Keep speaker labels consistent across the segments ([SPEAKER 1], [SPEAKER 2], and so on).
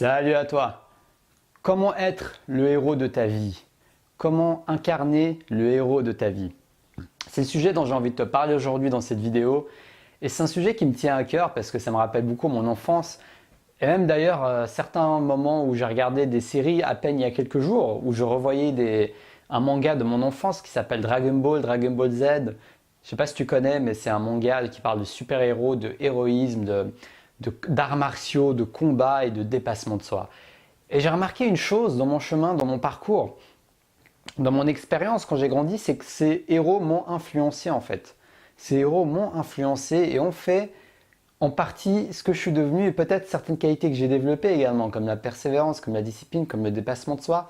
[SPEAKER 1] Salut à toi! Comment être le héros de ta vie? Comment incarner le héros de ta vie? C'est le sujet dont j'ai envie de te parler aujourd'hui dans cette vidéo. Et c'est un sujet qui me tient à cœur parce que ça me rappelle beaucoup mon enfance. Et même d'ailleurs, certains moments où j'ai regardé des séries à peine il y a quelques jours, où je revoyais un manga de mon enfance qui s'appelle Dragon Ball, Dragon Ball Z. Je ne sais pas si tu connais, mais c'est un manga qui parle de super-héros, de héroïsme, d'arts martiaux, de combat et de dépassement de soi. Et j'ai remarqué une chose dans mon chemin, dans mon parcours, dans mon expérience quand j'ai grandi, c'est que ces héros m'ont influencé en fait. Ces héros m'ont influencé et ont fait en partie ce que je suis devenu et peut-être certaines qualités que j'ai développées également, comme la persévérance, comme la discipline, comme le dépassement de soi.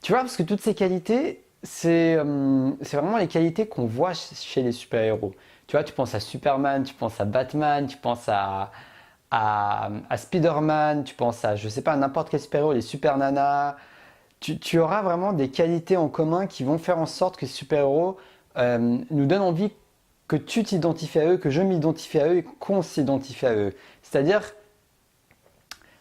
[SPEAKER 1] Tu vois, parce que toutes ces qualités, c'est vraiment les qualités qu'on voit chez les super-héros. Tu vois, tu penses à Superman, tu penses à Batman, tu penses à Spider-Man, tu penses à, je sais pas, n'importe quel super-héros, les super nanas. Tu auras vraiment des qualités en commun qui vont faire en sorte que ces super-héros nous donnent envie que tu t'identifies à eux, que je m'identifie à eux et qu'on s'identifie à eux. C'est-à-dire,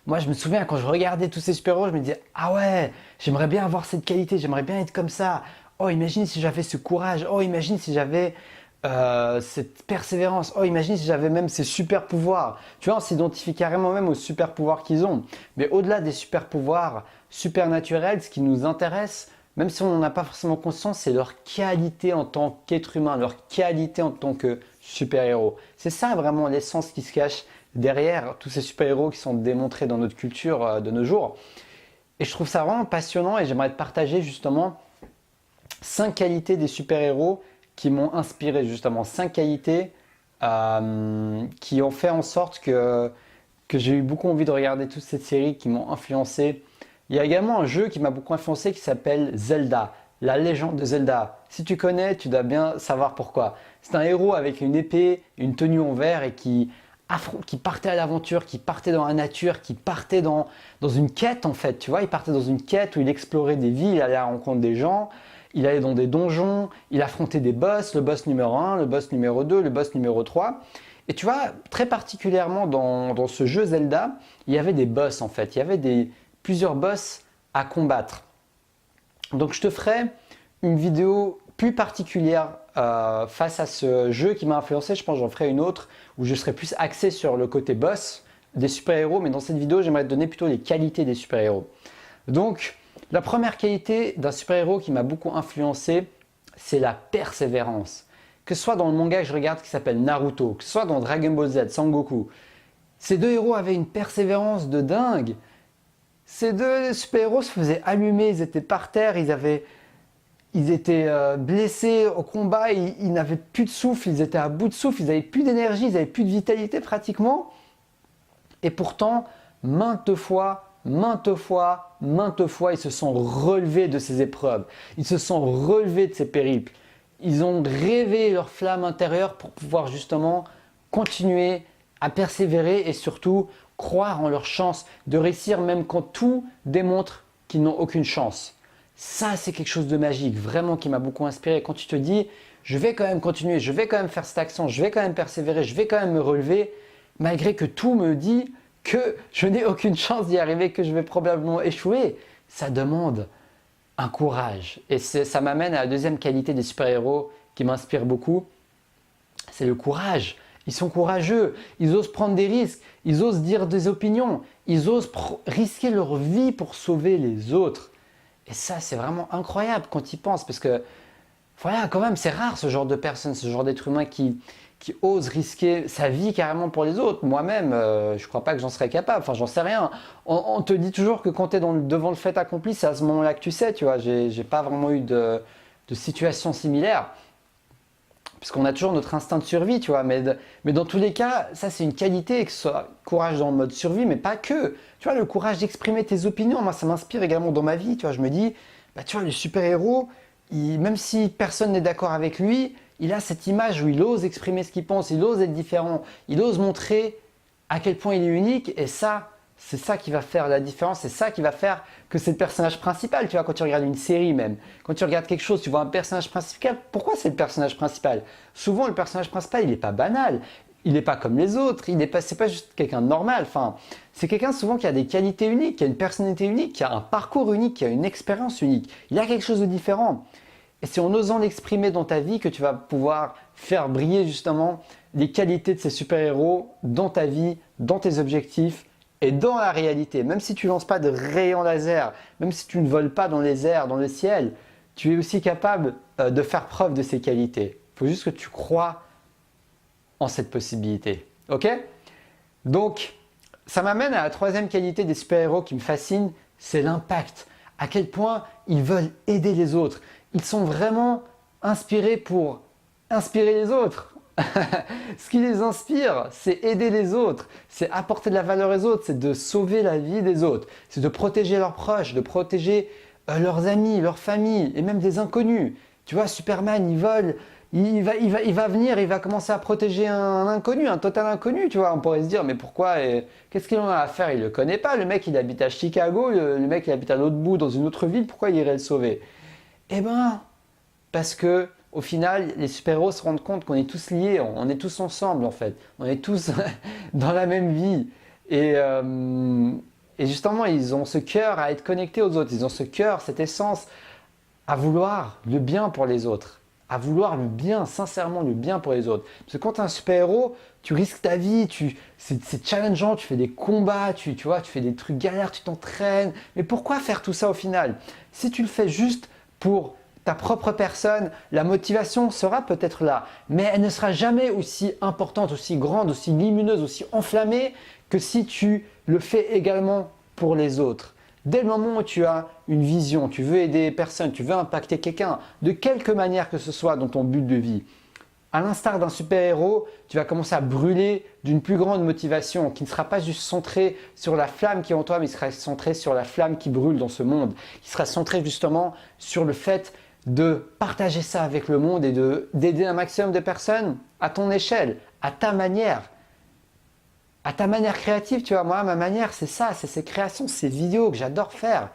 [SPEAKER 1] moi je me souviens quand je regardais tous ces super-héros, je me disais, ah ouais, j'aimerais bien avoir cette qualité, j'aimerais bien être comme ça. Oh, imagine si j'avais ce courage. Oh, imagine si j'avais cette persévérance. Oh, imagine si j'avais même ces super pouvoirs. Tu vois, on s'identifie carrément même aux super pouvoirs qu'ils ont. Mais au-delà des super pouvoirs supernaturels, ce qui nous intéresse, même si on n'en a pas forcément conscience, c'est leur qualité en tant qu'être humain, leur qualité en tant que super-héros. C'est ça vraiment l'essence qui se cache derrière tous ces super-héros qui sont démontrés dans notre culture de nos jours. Et je trouve ça vraiment passionnant et j'aimerais te partager justement 5 qualités des super-héros qui m'ont inspiré justement. 5 qualités qui ont fait en sorte que j'ai eu beaucoup envie de regarder toute cette série, qui m'ont influencé. Il y a également un jeu qui m'a beaucoup influencé qui s'appelle Zelda, la légende de Zelda. Si tu connais, tu dois bien savoir pourquoi. C'est un héros avec une épée, une tenue en verre et qui partait à l'aventure, qui partait dans la nature, qui partait dans une quête en fait. Tu vois, il partait dans une quête où il explorait des villes, il allait à la rencontre des gens, il allait dans des donjons, il affrontait des boss, le boss numéro 1, le boss numéro 2, le boss numéro 3. Et tu vois, très particulièrement dans ce jeu Zelda, il y avait des boss en fait. Il y avait plusieurs boss à combattre. Donc je te ferai une vidéo plus particulière face à ce jeu qui m'a influencé. Je pense que j'en ferai une autre où je serai plus axé sur le côté boss des super-héros. Mais dans cette vidéo, j'aimerais te donner plutôt les qualités des super-héros. Donc, la première qualité d'un super-héros qui m'a beaucoup influencé, c'est la persévérance. Que ce soit dans le manga que je regarde qui s'appelle Naruto, que ce soit dans Dragon Ball Z, Sangoku, ces deux héros avaient une persévérance de dingue. Ces deux super-héros se faisaient allumer, ils étaient par terre, ils étaient blessés au combat, ils n'avaient plus de souffle, ils étaient à bout de souffle, ils n'avaient plus d'énergie, ils n'avaient plus de vitalité pratiquement. Et pourtant, maintes fois, maintes fois, maintes fois, ils se sont relevés de ces épreuves. Ils se sont relevés de ces périples. Ils ont rêvé leur flamme intérieure pour pouvoir justement continuer à persévérer et surtout croire en leur chance de réussir même quand tout démontre qu'ils n'ont aucune chance. Ça, c'est quelque chose de magique, vraiment qui m'a beaucoup inspiré. Quand tu te dis, je vais quand même continuer, je vais quand même faire cette action, je vais quand même persévérer, je vais quand même me relever, malgré que tout me dit que je n'ai aucune chance d'y arriver, que je vais probablement échouer. Ça demande un courage. Et ça m'amène à la deuxième qualité des super-héros qui m'inspire beaucoup, c'est le courage. Ils sont courageux, ils osent prendre des risques, ils osent dire des opinions, ils osent risquer leur vie pour sauver les autres. Et ça, c'est vraiment incroyable quand ils pensent, parce que voilà, quand même, c'est rare ce genre de personne, ce genre d'être humain qui ose risquer sa vie carrément pour les autres. Moi-même, je ne crois pas que j'en serais capable, enfin j'en sais rien. On te dit toujours que quand tu es devant le fait accompli, c'est à ce moment-là que tu sais, tu vois. J'ai pas vraiment eu de situation similaire. Parce qu'on a toujours notre instinct de survie, tu vois. Mais dans tous les cas, ça c'est une qualité, que ce soit courage dans le mode survie, mais pas que. Tu vois, le courage d'exprimer tes opinions, moi ça m'inspire également dans ma vie, tu vois. Je me dis, bah tu vois, le super-héros, même si personne n'est d'accord avec lui, il a cette image où il ose exprimer ce qu'il pense, il ose être différent, il ose montrer à quel point il est unique. Et ça, c'est ça qui va faire la différence, c'est ça qui va faire que c'est le personnage principal. Tu vois, quand tu regardes une série même, quand tu regardes quelque chose, tu vois un personnage principal. Pourquoi c'est le personnage principal? Souvent, le personnage principal, il n'est pas banal. il n'est pas comme les autres, c'est pas juste quelqu'un de normal, enfin, c'est quelqu'un souvent qui a des qualités uniques, qui a une personnalité unique, qui a un parcours unique, qui a une expérience unique. Il a quelque chose de différent. Et c'est en osant l'exprimer dans ta vie que tu vas pouvoir faire briller justement les qualités de ces super-héros dans ta vie, dans tes objectifs et dans la réalité. Même si tu ne lances pas de rayons laser, même si tu ne voles pas dans les airs, dans le ciel, tu es aussi capable de faire preuve de ces qualités. Il faut juste que tu crois en cette possibilité. Ok? Donc, ça m'amène à la troisième qualité des super-héros qui me fascine, c'est l'impact. À quel point ils veulent aider les autres. Ils sont vraiment inspirés pour inspirer les autres. Ce qui les inspire, c'est aider les autres, c'est apporter de la valeur aux autres, c'est de sauver la vie des autres, c'est de protéger leurs proches, de protéger leurs amis, leur famille et même des inconnus. Tu vois, Superman, il vole, il va venir, il va commencer à protéger un inconnu, un total inconnu, tu vois. On pourrait se dire, mais pourquoi, qu'est-ce qu'il en a à faire? Il ne le connaît pas, le mec il habite à Chicago, le mec il habite à l'autre bout, dans une autre ville, pourquoi il irait le sauver? Eh ben, parce que au final, les super-héros se rendent compte qu'on est tous liés, on est tous ensemble en fait, on est tous dans la même vie. Et justement, ils ont ce cœur à être connectés aux autres, ils ont ce cœur, cette essence à vouloir le bien pour les autres, à vouloir le bien, sincèrement le bien pour les autres. Parce que quand tu es un super-héros, tu risques ta vie, c'est challengeant, tu fais des combats, tu vois, tu fais des trucs galères, tu t'entraînes. Mais pourquoi faire tout ça au final? Si tu le fais juste pour ta propre personne, la motivation sera peut-être là, mais elle ne sera jamais aussi importante, aussi grande, aussi lumineuse, aussi enflammée que si tu le fais également pour les autres. Dès le moment où tu as une vision, tu veux aider des personnes, tu veux impacter quelqu'un, de quelque manière que ce soit dans ton but de vie, à l'instar d'un super-héros, tu vas commencer à brûler d'une plus grande motivation qui ne sera pas juste centrée sur la flamme qui est en toi, mais qui sera centrée sur la flamme qui brûle dans ce monde, qui sera centrée justement sur le fait de partager ça avec le monde et d'aider un maximum de personnes à ton échelle, à ta manière créative, tu vois. Moi, ma manière, c'est ça, c'est ces créations, ces vidéos que j'adore faire.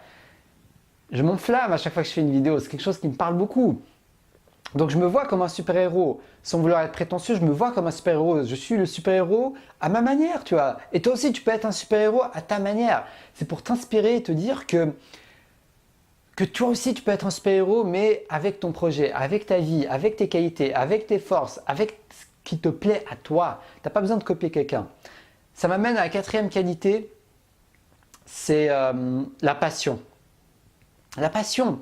[SPEAKER 1] Je m'enflamme à chaque fois que je fais une vidéo, c'est quelque chose qui me parle beaucoup. Donc je me vois comme un super-héros, sans vouloir être prétentieux, je me vois comme un super-héros. Je suis le super-héros à ma manière, tu vois. Et toi aussi, tu peux être un super-héros à ta manière. C'est pour t'inspirer et te dire que toi aussi tu peux être un super-héros, mais avec ton projet, avec ta vie, avec tes qualités, avec tes forces, avec ce qui te plaît à toi. Tu n'as pas besoin de copier quelqu'un. Ça m'amène à la quatrième qualité, c'est la passion. La passion.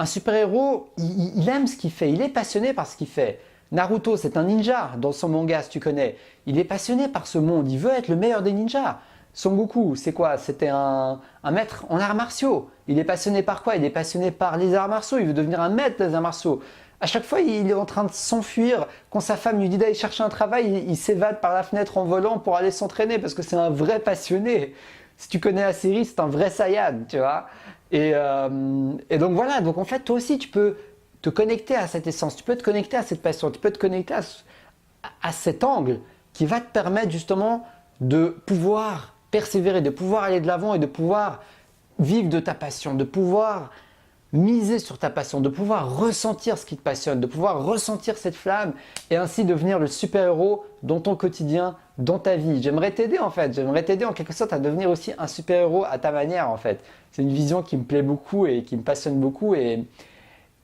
[SPEAKER 1] Un super-héros, il aime ce qu'il fait, il est passionné par ce qu'il fait. Naruto, c'est un ninja dans son manga, si tu connais. Il est passionné par ce monde, il veut être le meilleur des ninjas. Son Goku, c'est quoi? C'était un maître en arts martiaux. Il est passionné par quoi? Il est passionné par les arts martiaux, il veut devenir un maître des arts martiaux. À chaque fois, il est en train de s'enfuir. Quand sa femme lui dit d'aller chercher un travail, il s'évade par la fenêtre en volant pour aller s'entraîner parce que c'est un vrai passionné. Si tu connais la série, c'est un vrai Saiyan, tu vois. Et donc voilà, donc en fait, toi aussi, tu peux te connecter à cette essence, tu peux te connecter à cette passion, tu peux te connecter à cet angle qui va te permettre justement de pouvoir persévérer, de pouvoir aller de l'avant et de pouvoir vivre de ta passion, de pouvoir miser sur ta passion, de pouvoir ressentir ce qui te passionne, de pouvoir ressentir cette flamme et ainsi devenir le super-héros dans ton quotidien, dans ta vie. J'aimerais t'aider en fait, j'aimerais t'aider en quelque sorte à devenir aussi un super-héros à ta manière en fait. C'est une vision qui me plaît beaucoup et qui me passionne beaucoup et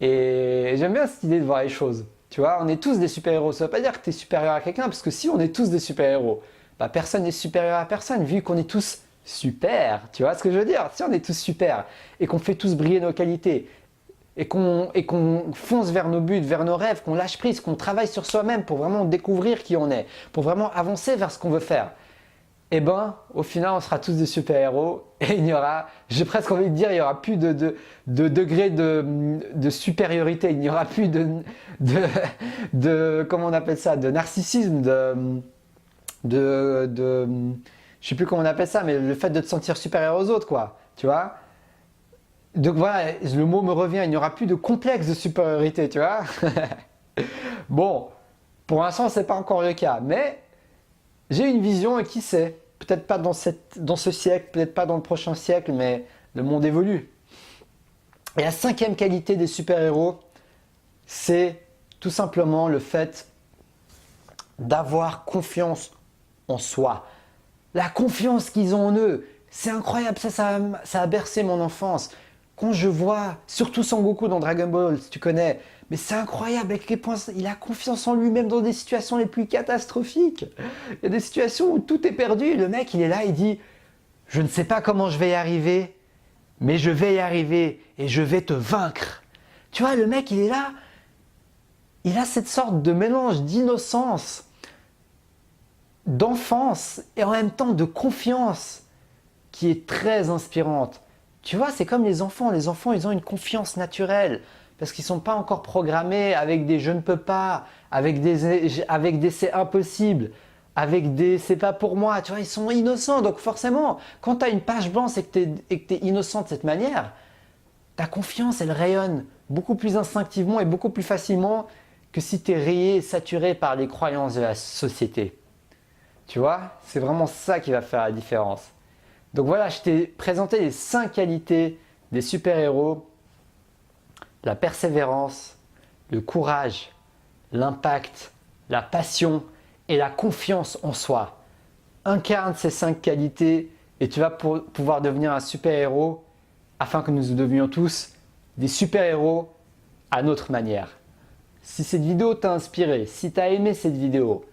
[SPEAKER 1] j'aime bien cette idée de voir les choses. Tu vois, on est tous des super-héros. Ça ne veut pas dire que tu es supérieur à quelqu'un parce que si on est tous des super-héros, bah, personne n'est supérieur à personne vu qu'on est tous super. Tu vois ce que je veux dire? Si on est tous super et qu'on fait tous briller nos qualités et qu'on fonce vers nos buts, vers nos rêves, qu'on lâche prise, qu'on travaille sur soi-même pour vraiment découvrir qui on est, pour vraiment avancer vers ce qu'on veut faire, eh ben, au final, on sera tous des super-héros et il y aura, j'ai presque envie de dire, il n'y aura plus de degré de supériorité, il n'y aura plus comment on appelle ça, de narcissisme, je sais plus comment on appelle ça, mais le fait de te sentir supérieur aux autres, quoi, tu vois. Donc voilà, le mot me revient, il n'y aura plus de complexe de supériorité, tu vois. Bon, pour l'instant, ce n'est pas encore le cas, mais j'ai une vision et qui sait, peut-être pas dans ce siècle, peut-être pas dans le prochain siècle, mais le monde évolue. Et la cinquième qualité des super-héros, c'est tout simplement le fait d'avoir confiance en soi. La confiance qu'ils ont en eux, c'est incroyable, ça a bercé mon enfance. Quand je vois, surtout Sangoku dans Dragon Ball, si tu connais, mais c'est incroyable à quel point il a confiance en lui-même dans des situations les plus catastrophiques. Il y a des situations où tout est perdu, le mec il est là, il dit « Je ne sais pas comment je vais y arriver, mais je vais y arriver et je vais te vaincre. » Tu vois, le mec il est là, il a cette sorte de mélange d'innocence, d'enfance et en même temps de confiance qui est très inspirante. Tu vois, c'est comme les enfants. Les enfants, ils ont une confiance naturelle parce qu'ils ne sont pas encore programmés avec des « je ne peux pas », avec des « c'est impossible », avec des « c'est pas pour moi ». Tu vois, ils sont innocents. Donc forcément, quand tu as une page blanche et que tu es innocent de cette manière, ta confiance, elle rayonne beaucoup plus instinctivement et beaucoup plus facilement que si tu es rayé et saturé par les croyances de la société. Tu vois, c'est vraiment ça qui va faire la différence. Donc voilà, je t'ai présenté les 5 qualités des super-héros. La persévérance, le courage, l'impact, la passion et la confiance en soi. Incarne ces 5 qualités et tu vas pouvoir devenir un super-héros afin que nous devenions tous des super-héros à notre manière. Si cette vidéo t'a inspiré, si tu as aimé cette vidéo,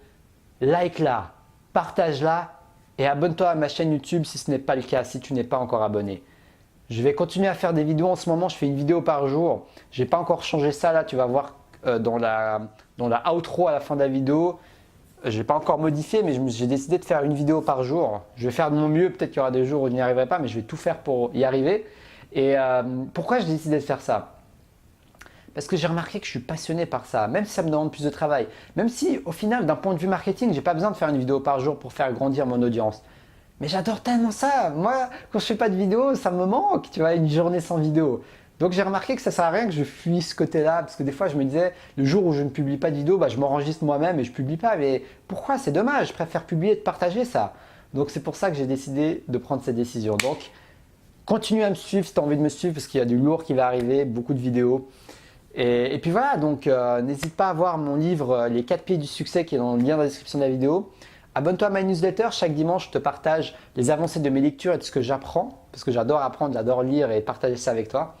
[SPEAKER 1] like-la, partage-la et abonne-toi à ma chaîne YouTube si ce n'est pas le cas, si tu n'es pas encore abonné. Je vais continuer à faire des vidéos. En ce moment, je fais une vidéo par jour. Je n'ai pas encore changé ça là, tu vas voir dans la outro à la fin de la vidéo. Je n'ai pas encore modifié, mais j'ai décidé de faire une vidéo par jour. Je vais faire de mon mieux, peut-être qu'il y aura des jours où je n'y arriverai pas, mais je vais tout faire pour y arriver. Et pourquoi j'ai décidé de faire ça? Parce que j'ai remarqué que je suis passionné par ça, même si ça me demande plus de travail. Même si au final, d'un point de vue marketing, je n'ai pas besoin de faire une vidéo par jour pour faire grandir mon audience. Mais j'adore tellement ça. Moi, quand je fais pas de vidéo, ça me manque, tu vois, une journée sans vidéo. Donc j'ai remarqué que ça sert à rien que je fuis ce côté-là, parce que des fois je me disais, le jour où je ne publie pas de vidéo, bah, je m'enregistre moi-même et je publie pas. Mais pourquoi? C'est dommage, je préfère publier et de partager ça. Donc c'est pour ça que j'ai décidé de prendre cette décision. Donc continue à me suivre si tu as envie de me suivre, parce qu'il y a du lourd qui va arriver, beaucoup de vidéos. Et puis voilà, donc n'hésite pas à voir mon livre Les 4 piliers du succès qui est dans le lien dans la description de la vidéo. Abonne-toi à ma newsletter, chaque dimanche je te partage les avancées de mes lectures et de ce que j'apprends, parce que j'adore apprendre, j'adore lire et partager ça avec toi.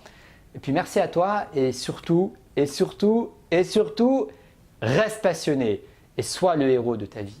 [SPEAKER 1] Et puis merci à toi et surtout, reste passionné et sois le héros de ta vie.